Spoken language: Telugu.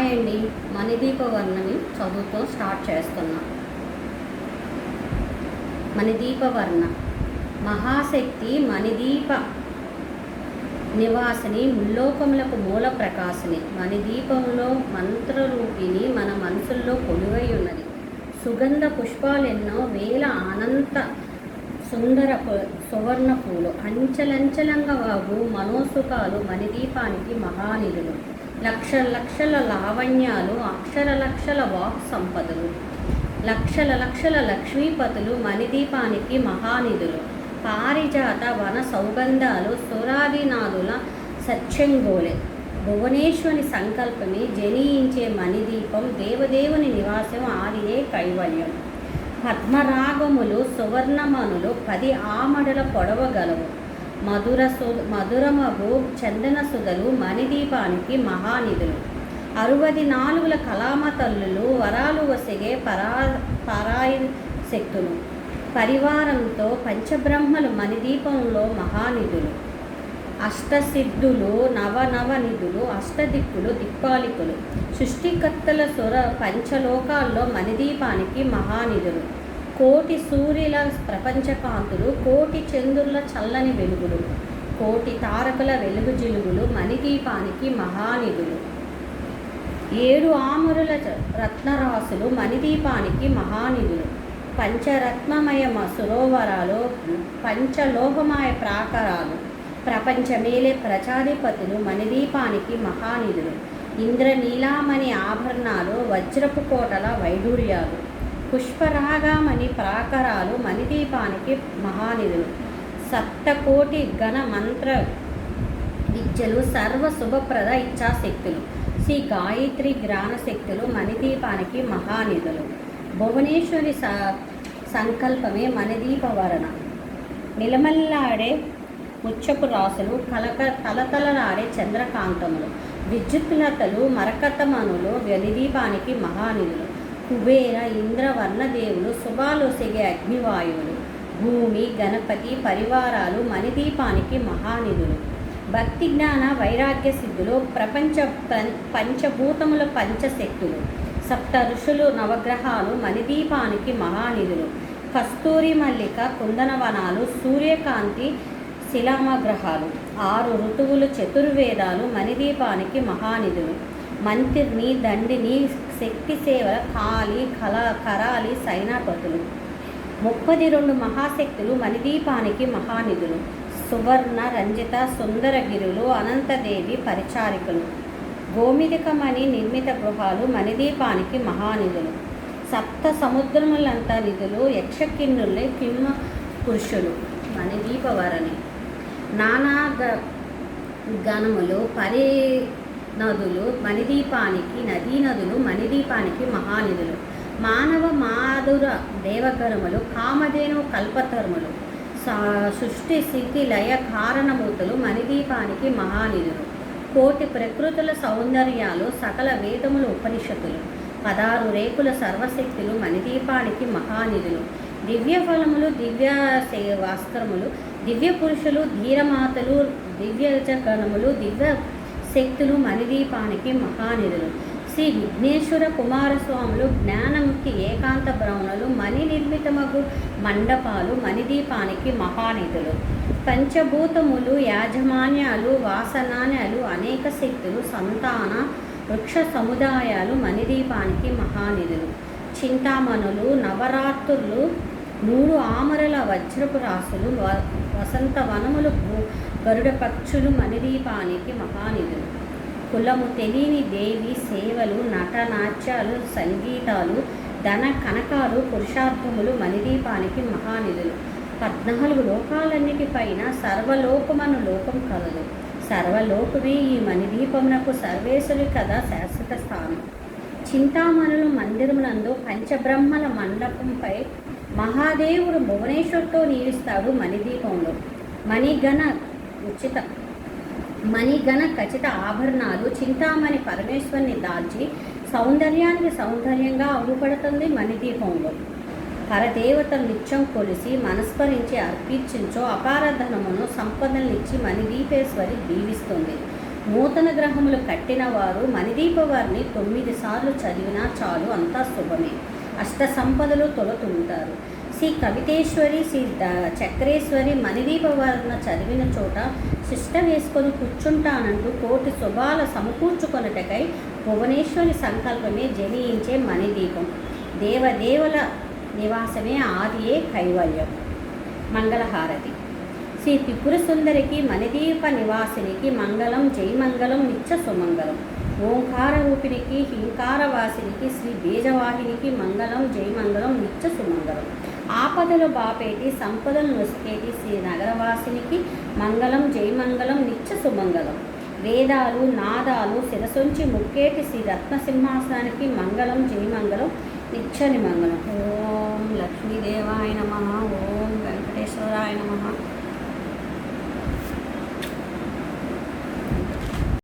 హాయ్ అండి. మణిదీప వర్ణని చదువుతో స్టార్ట్ చేస్తున్నా. మణిదీప వర్ణ మహాశక్తి మణిదీప నివాసిని ముల్లోకములకు మూల ప్రకాశిని. మణిదీపంలో మంత్రరూపిణి మన మనసుల్లో కొలువై ఉన్నది. సుగంధ పుష్పాలెన్నో వేల అనంత సుందర సువర్ణ పూలు అంచెలంచెలంగా వాగు మనోసుఖాలు మణిదీపానికి మహానిధులు. లక్షల లక్షల లావణ్యాలు అక్షర లక్షల వాక్ సంపదలు లక్షల లక్షల లక్ష్మీపతులు మణిదీపానికి మహానిధులు. పారిజాత వన సౌగంధాలు సురాదినాదుల సత్యంగోలే. భువనేశ్వని సంకల్పమే జనించే మణిదీపం దేవదేవుని నివాసం ఆదియే కైవల్యం. పద్మరాగములు సువర్ణమనులు 10 ఆమడల పొడవగలవు. మధురమగు చందన సుధలు మణిదీపానికి మహానిధులు. 64 కళామ తల్లులు వరాలు వసిగే పరాయి శక్తులు. పరివారంతో పంచబ్రహ్మలు మణిదీపంలో మహానిధులు. అష్టసిద్ధులు నవనిధులు అష్టదిక్కులు దిక్పాలికులు. సృష్టికర్తల సుర పంచలోకాల్లో మణిదీపానికి మహానిధులు. కోటి సూర్యుల ప్రపంచకాంతులు కోటి చంద్రుల చల్లని వెలుగులు. కోటి తారకుల వెలుగు జిలుగులు మణిదీపానికి మహానిధులు. 7 ఆమరుల రత్నరాసులు మణిదీపానికి మహానిధులు. పంచరత్నమయ సరోవరాలు పంచలోహమయ ప్రాకారాలు ప్రపంచమేలే ప్రజాధిపతులు మణిదీపానికి మహానిధులు. ఇంద్రనీలామణి ఆభరణాలు వజ్రపు కోటల వైడూర్యాలు పుష్పరాగమణి ప్రాకారాలు మణిదీపానికి మహానిధులు. సప్తకోటి గణ మంత్ర విద్యలు సర్వ శుభప్రద ఇచ్ఛాశక్తులు శ్రీ గాయత్రి జ్ఞానశక్తులు మణిదీపానికి మహానిధులు. భువనేశ్వరి సంకల్పమే మణిదీప వర్ణ. నిలమల్లాడే ముచ్చపు రాసులు తలతలలాడే చంద్రకాంతములు విద్యుత్లతలు మరకతమనులు మణిదీపానికి మహానిధులు. కుబేర ఇంద్రవర్ణదేవులు శుభాలొసగే అగ్నివాయువులు భూమి గణపతి పరివారాలు మణిదీపానికి మహానిధులు. భక్తి జ్ఞాన వైరాగ్య సిద్ధులు పంచభూతముల పంచశక్తులు. సప్త ఋషులు నవగ్రహాలు మణిదీపానికి మహానిధులు. కస్తూరి మల్లిక కుందనవనాలు సూర్యకాంతి శిలామగ్రహాలు 6 ఋతువులు చతుర్వేదాలు మణిదీపానికి మహానిధులు. మంత్రిని దండిని శక్తి సేవల కాళి కరాలి సైనాపతులు 32 మహాశక్తులు మణిదీపానికి మహానిధులు. సువర్ణ రంజిత సుందరగిరులు అనంతదేవి పరిచారికలు. గోమిదికమణి నిర్మిత గృహాలు మణిదీపానికి మహానిధులు. సప్త సముద్రములంత నిధులు యక్షకిన్నులే కిమ్మ పురుషులు మణిదీపవరణి. నానా గణములు నదులు మణిదీపానికి నదీనదులు మణిదీపానికి మహానిధులు. మానవ మాధుర దేవగణములు కామధేను కల్పతరుములు సృష్టి స్థితి లయ కారణమూర్తులు మణిదీపానికి మహానిధులు. కోటి ప్రకృతుల సౌందర్యాలు సకల వేదములు ఉపనిషత్తులు 16 రేకుల సర్వశక్తులు మణిదీపానికి మహానిధులు. దివ్య ఫలములు దివ్య వస్త్రములు దివ్య పురుషులు ధీరమాతలు దివ్యజగణములు దివ్య శక్తులు మణిదీపానికి మహానిధులు. శ్రీ విఘ్నేశ్వర కుమారస్వాములు జ్ఞానముక్తి ఏకాంత బ్రహ్మణులు మణి నిర్మితమగు మండపాలు మణిదీపానికి మహానిధులు. పంచభూతములు యాజమాన్యాలు వాసనాన్యాలు అనేక శక్తులు సంతాన వృక్ష సముదాయాలు మణిదీపానికి మహానిధులు. చింతామణులు నవరాత్రులు 3 ఆమరల వజ్రపు రాసులు వసంత వనములు గరుడ పక్షులు మణిదీపానికి మహానిధులు. కులము తెలియని దేవి సేవలు నటనాట్యాలు సంగీతాలు ధన కనకాలు పురుషార్థములు మణిదీపానికి మహానిధులు. 14 లోకాలన్నిటి పైన సర్వలోకమను లోకం కలదు. సర్వలోకమే ఈ మణిదీపమునకు సర్వేశ్వరి కదా శాశ్వత స్థానం. చింతామణులు మందిరమునందు పంచబ్రహ్మల మండపంపై మహాదేవుడు భువనేశ్వరుతో నిలుస్తాడు మణిదీపంలో. మణిగణ ఖచ్చిత ఆభరణాలు చింతామణి పరమేశ్వరుని దాల్చి సౌందర్యానికి సౌందర్యంగా అగుపడుతుంది మణిదీపంలో. పరదేవతలు నిత్యం కొలిసి మనస్మరించి అర్పించో అపార ధనమును సంపదలనిచ్చి మణిదీపేశ్వరి దీవిస్తుంది. నూతన గ్రహములు కట్టిన వారు మణిదీపవారిని 9 సార్లు చదివినా చాలు, అంతా శుభమే. అష్ట సంపదలు తొలతుంటారు. శ్రీ కవితేశ్వరి, శ్రీ చక్రేశ్వరి మణిదీపవర్ణ చదివిన చోట శిష్ట వేసుకొని కూర్చుంటానంటూ కోటి శుభాల సమకూర్చుకొనుటకై భువనేశ్వరి సంకల్పమే జనించే మణిదీపం. దేవదేవుల నివాసమే ఆదియే కైవల్యం. మంగళహారతి. శ్రీ త్రిపుర సుందరికి మణిదీప నివాసినికి మంగళం, జయమంగళం, నిత్య సుమంగళం. ఓంకార రూపినికి, హింకారవాసినికి, శ్రీ బీజవాహినికి మంగళం, జయమంగళం, నిత్య సుమంగళం. ఆపదలు బాపేటి, సంపదలు నొసికేటి శ్రీ నగరవాసినికి మంగళం, జయమంగళం, నిత్య సుమంగళం. వేదాలు నాదాలు శిరసొంచి ముక్కేటి శ్రీ రత్నసింహాసనానికి మంగళం, జయమంగళం, నిత్య నిమంగళం. ఓం లక్ష్మీదేవాయ నమః. ఓం వెంకటేశ్వరాయ నమః.